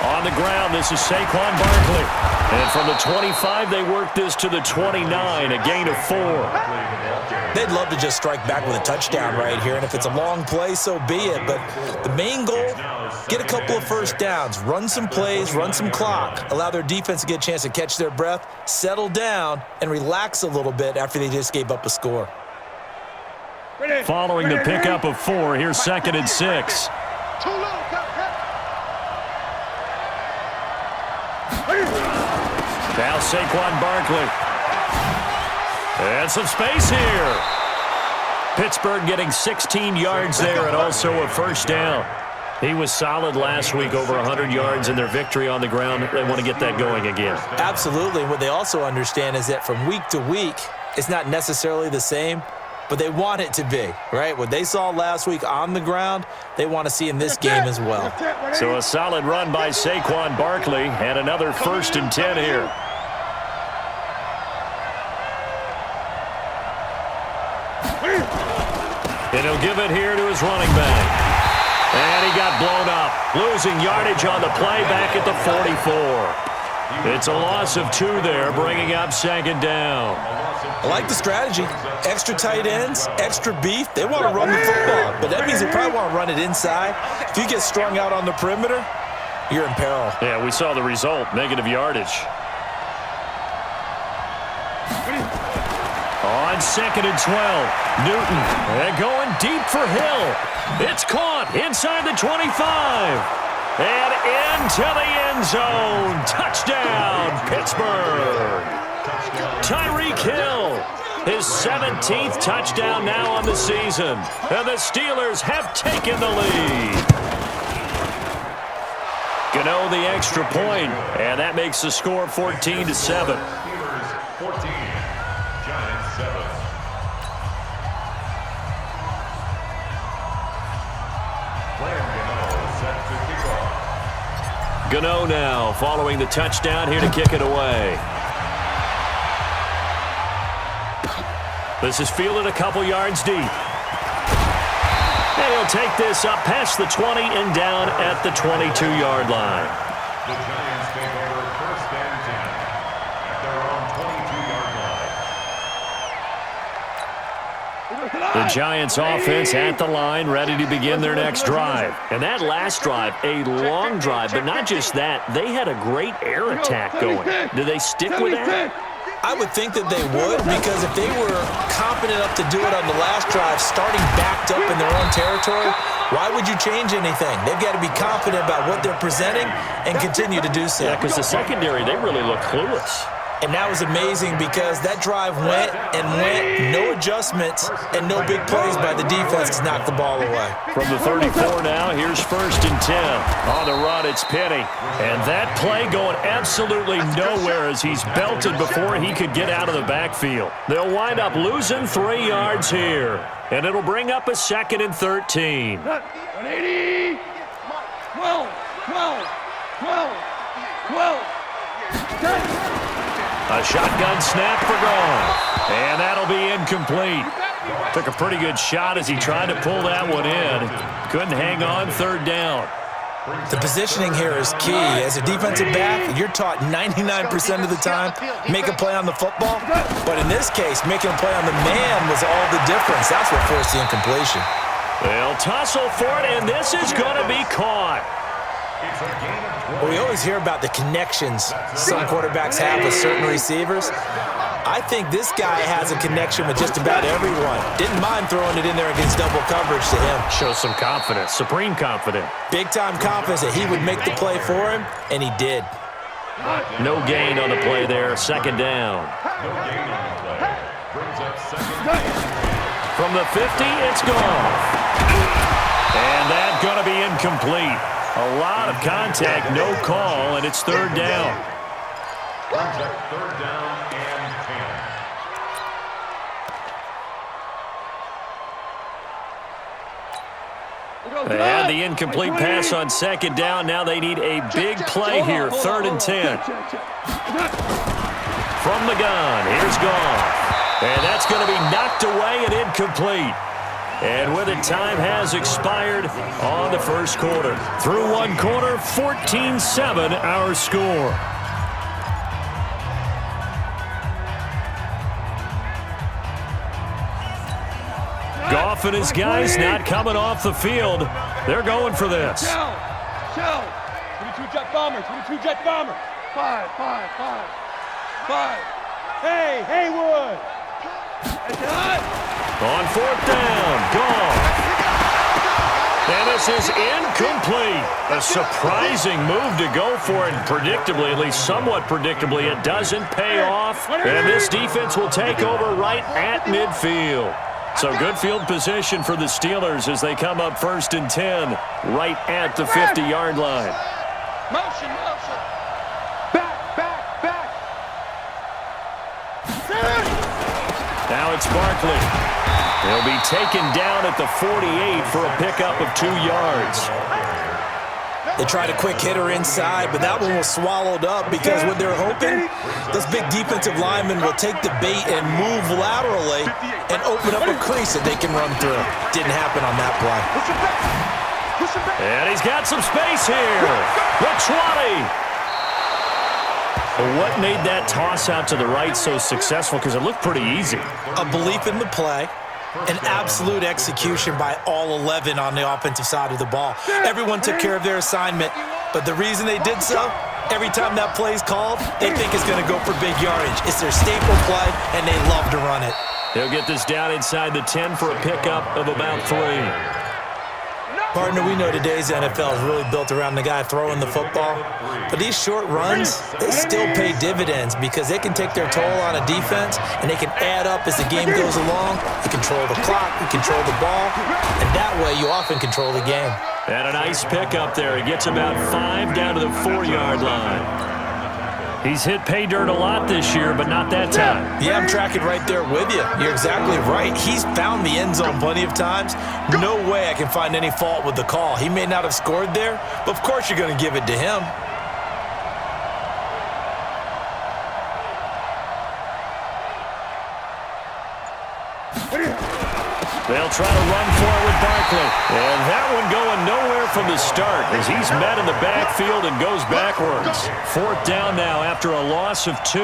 On the ground, this is Saquon Barkley. And from the 25, they work this to the 29, a gain of 4. They'd love to just strike back with a touchdown right here, and if it's a long play, so be it. But the main goal, get a couple of first downs, run some plays, run some clock, allow their defense to get a chance to catch their breath, settle down, and relax a little bit after they just gave up a score. Following the pickup of 4, here's 2nd and 6. Now Saquon Barkley. And some space here. Pittsburgh getting 16 yards there and also a first down. He was solid last week, over 100 yards in their victory on the ground. They want to get that going again. Absolutely. What they also understand is that from week to week, it's not necessarily the same, but they want it to be, right? What they saw last week on the ground, they want to see in this game as well. So a solid run by Saquon Barkley and another 1st and 10 here. And he'll give it here to his running back. And he got blown up, losing yardage on the play back at the 44. It's a loss of 2 there, bringing up 2nd down. I like the strategy. Extra tight ends, extra beef. They want to run the football, but that means they probably want to run it inside. If you get strung out on the perimeter, you're in peril. Yeah, we saw the result, negative yardage. On 2nd and 12, Newton, and going deep for Hill. It's caught inside the 25. And into the end zone. Touchdown, Pittsburgh. Tyreek Hill, his 17th touchdown now on the season. And the Steelers have taken the lead. Gano the extra point, and that makes the score 14-7. Gano now following the touchdown here to kick it away. This is fielded a couple yards deep. And he'll take this up past the 20 and down at the 22-yard line. The Giants take over 1st and 10 at their own 22-yard line. The Giants offense at the line, ready to begin their next drive. And that last drive, a long drive, but not just that. They had a great air attack going. Do they stick with that? I would think that they would, because if they were confident enough to do it on the last drive, starting backed up in their own territory, why would you change anything? They've got to be confident about what they're presenting and continue to do so. Yeah, because the secondary, they really look clueless. And that was amazing because that drive went and went, no adjustments and no big plays by the defense to knock the ball away. From the 34 now, here's 1st and 10. On the run, it's Penny. And that play going absolutely nowhere as he's belted before he could get out of the backfield. They'll wind up losing 3 yards here. And it'll bring up a 2nd and 13. 180. 12. 10. A shotgun snap for Goff. And that'll be incomplete. Took a pretty good shot as he tried to pull that one in. Couldn't hang on 3rd down. The positioning here is key. As a defensive back, you're taught 99% of the time, make a play on the football. But in this case, making a play on the man was all the difference. That's what forced the incompletion. They'll tussle for it, and this is going to be caught. Well, we always hear about the connections some quarterbacks have with certain receivers. I think this guy has a connection with just about everyone. Didn't mind throwing it in there against double coverage to him. Shows some confidence, supreme confidence. Big-time confidence that he would make the play for him, and he did. No gain on the play there, 2nd down. No gain on the play. Brings up 2nd down. From the 50, it's Goff. And that's going to be incomplete. A lot of contact, no call, and it's 3rd down. Brings up 3rd down and 10. They had the incomplete pass on 2nd down. Now they need a big play here, 3rd and 10. From the gun, here's Goff. And that's going to be knocked away and incomplete. And with it, time has expired on the first quarter. Through one quarter, 14-7 our score. Goff and his guys not coming off the field. They're going for this. Shell. 22 jet bombers. 22 jet bombers. Five. Hey, Haywood. On fourth down, Goff. And this is incomplete. A surprising move to go for it. Predictably, at least somewhat predictably, it doesn't pay off. And this defense will take over right at midfield. So good field position for the Steelers as they come up 1st and 10 right at the 50-yard line. Motion. Back. Now it's Barkley. He'll be taken down at the 48 for a pickup of 2 yards. They tried a quick hitter inside, but that one was swallowed up because what they're hoping, those big defensive linemen will take the bait and move laterally and open up a crease that they can run through. Didn't happen on that play. And he's got some space here. LaTuani. But what made that toss out to the right so successful? Because it looked pretty easy. A belief in the play. An absolute execution by all 11 on the offensive side of the ball. Everyone took care of their assignment, but the reason they did so, every time that play is called, they think it's going to go for big yardage. It's their staple play, and they love to run it. He'll get this down inside the 10 for a pickup of about 3. Partner, we know today's NFL is really built around the guy throwing the football, but these short runs, they still pay dividends because they can take their toll on a defense and they can add up as the game goes along. You control the clock, you control the ball, and that way you often control the game. And a nice pickup there. He gets about 5 down to the 4-yard line. He's hit pay dirt a lot this year, but not that time. Yeah, I'm tracking right there with you. You're exactly right. He's found the end zone plenty of times. No way I can find any fault with the call. He may not have scored there, but of course you're going to give it to him. They'll try to run for it with Barkley. And that one going nowhere from the start as he's met in the backfield and goes backwards. 4th down now after a loss of 2.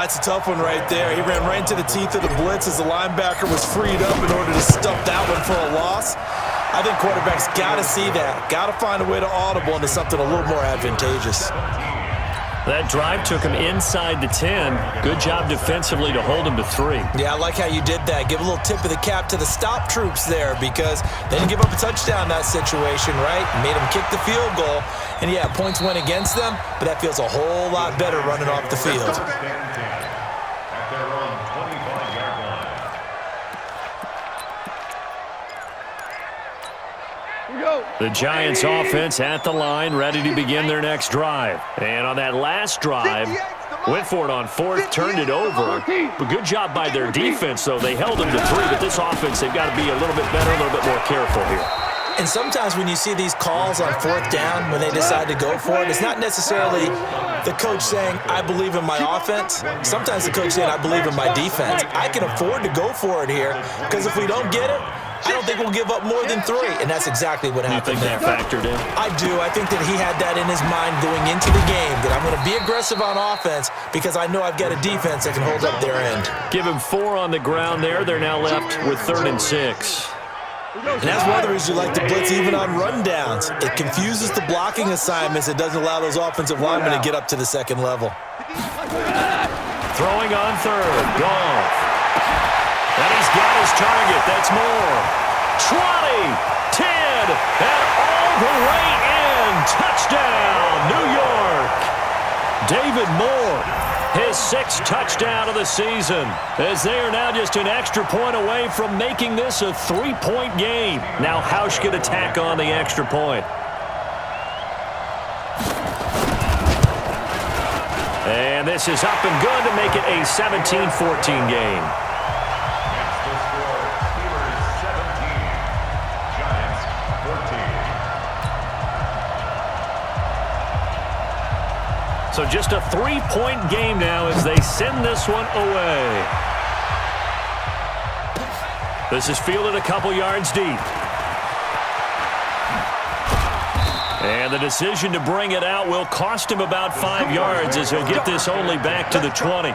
It's a tough one right there. He ran right into the teeth of the blitz as the linebacker was freed up in order to stuff that one for a loss. I think quarterbacks got to see that. Got to find a way to audible into something a little more advantageous. That drive took him inside the 10. Good job defensively to hold him to 3. Yeah, I like how you did that. Give a little tip of the cap to the stop troops there because they didn't give up a touchdown in that situation, right? Made them kick the field goal. And, yeah, points went against them, but that feels a whole lot better running off the field. At their own 25-yard line. The Giants offense at the line, ready to begin their next drive. And on that last drive, went for it on 4th, turned it over. But good job by their defense, though. They held them to 3, but this offense, they've got to be a little bit better, a little bit more careful here. And sometimes when you see these calls on 4th down, when they decide to go for it, it's not necessarily the coach saying, I believe in my offense. Sometimes the coach saying, I believe in my defense. I can afford to go for it here because if we don't get it, I don't think we'll give up more than 3, and that's exactly what happened there. You think that factored in? I do. I think that he had that in his mind going into the game, that I'm going to be aggressive on offense because I know I've got a defense that can hold up their end. Give him 4 on the ground there. They're now left with 3rd and 6. And that's one of the reasons you like to blitz even on rundowns. It confuses the blocking assignments. It doesn't allow those offensive linemen to get up to the 2nd level. Throwing on 3rd. Goff. And he's got his target. That's Moore. 20, 10, and all the way in. Touchdown, New York. David Moore, his 6th touchdown of the season, as they are now just an extra point away from making this a 3-point game. Now Hausch can attack on the extra point. And this is up and good to make it a 17-14 game. So just a 3-point game now as they send this one away. This is fielded a couple yards deep. And the decision to bring it out will cost him about 5 yards as he'll get this only back to the 20.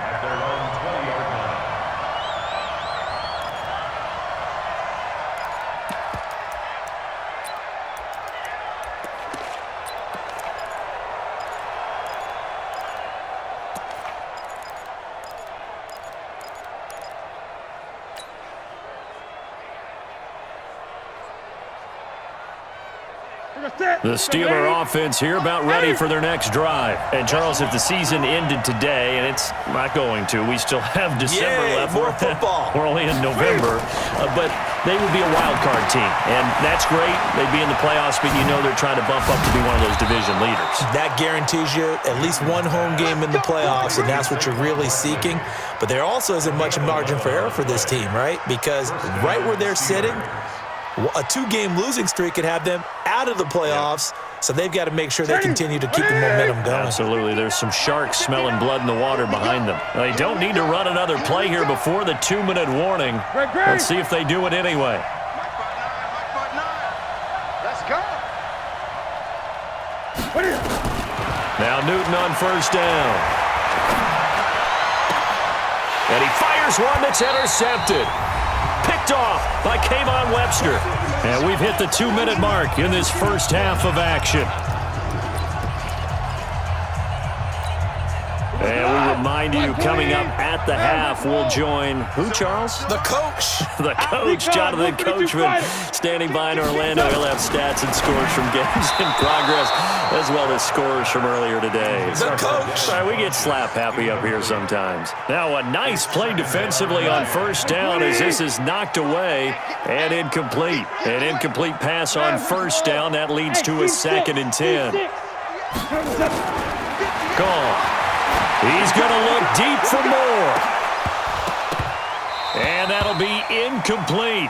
The Steeler offense here about ready for their next drive. And, Charles, if the season ended today, and it's not going to, we still have December left. More football. We're only in November. But they would be a wild card team. And that's great. They'd be in the playoffs, but you know they're trying to bump up to be one of those division leaders. That guarantees you at least one home game in the playoffs, and that's what you're really seeking. But there also isn't much margin for error for this team, right? Because right where they're sitting, a 2-game losing streak could have them out of the playoffs, so they've got to make sure they continue to keep the momentum going. Absolutely. There's some sharks smelling blood in the water behind them. They don't need to run another play here before the 2-minute warning. Let's see if they do it anyway. Let's go. Now Newton on first down. And he fires one that's intercepted. Picked off by Kayvon Webster. And we've hit the 2-minute mark in this first half of action. And we remind you, coming up at the half, we'll join who, Charles? The coach. The coach, Jonathan Coachman, standing by in Orlando. He'll have stats and scores from games in progress, as well as scores from earlier today. The coach. Sorry, we get slap happy up here sometimes. Now a nice play defensively on first down as this is knocked away and incomplete. An incomplete pass on first down. That leads to a 2nd and 10. Gone. He's going to look deep for more. And that'll be incomplete.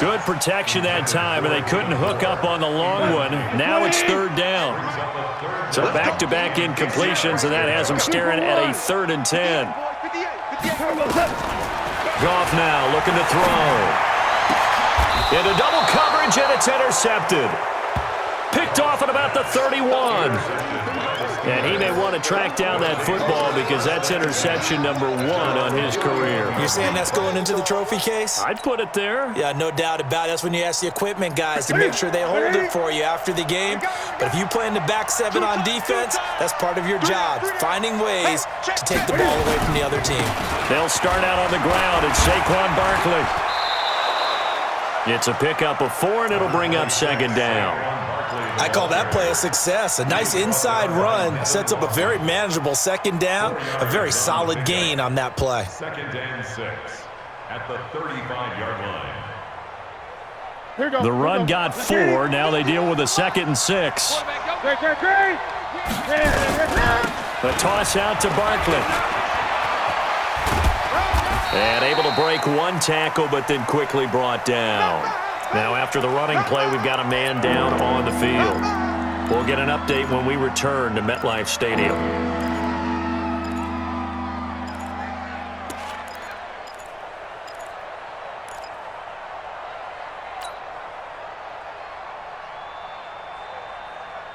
Good protection that time, and they couldn't hook up on the long one. Now it's 3rd down. So back-to-back incompletions, and that has them staring at a 3rd and 10. Goff now looking to throw. Into double coverage, and it's intercepted. Picked off at about the 31. And he may want to track down that football because that's interception number 1 on his career. You're saying that's going into the trophy case? I'd put it there. Yeah, no doubt about it. That's when you ask the equipment guys to make sure they hold it for you after the game. But if you play in the back 7 on defense, that's part of your job, finding ways to take the ball away from the other team. They'll start out on the ground. It's Saquon Barkley. It's a pickup of 4, and it'll bring up 2nd down. I call that play a success. A nice inside run sets up a very manageable 2nd down. A very solid gain on that play. 2nd and 6 at the 35-yard line. The run got 4. Now they deal with a 2nd and 6. The toss out to Barkley. And able to break 1 tackle, but then quickly brought down. Now, after the running play, we've got a man down on the field. We'll get an update when we return to MetLife Stadium.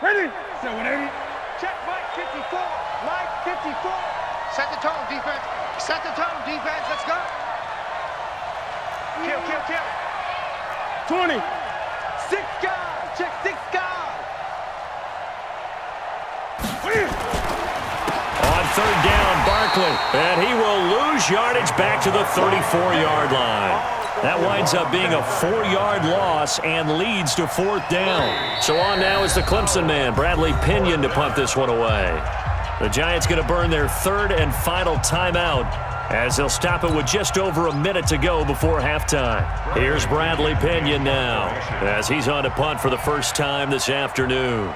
Ready? 780. Check Mike 54. Mike 54. Set the tone, defense. Set the tone, defense. Let's go. Kill, kill, kill. 20. 6 guys. Check 6 guys. On 3rd down, Barkley. And he will lose yardage back to the 34-yard line. That winds up being a 4-yard loss and leads to 4th down. So on now is the Clemson man, Bradley Pinion, to punt this one away. The Giants going to burn their 3rd and final timeout as they'll stop it with just over a minute to go before halftime. Here's Bradley Pinion now as he's on to punt for the first time this afternoon.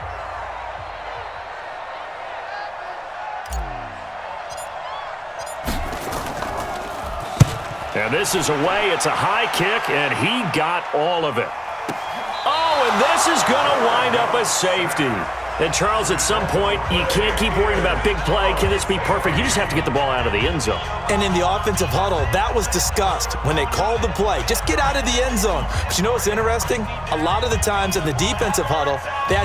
And this is away. It's a high kick, and he got all of it. Oh, and this is going to wind up a safety. And, Charles, at some point, you can't keep worrying about big play. Can this be perfect? You just have to get the ball out of the end zone. And in the offensive huddle, that was discussed when they called the play. Just get out of the end zone. But you know what's interesting? A lot of the times in the defensive huddle, they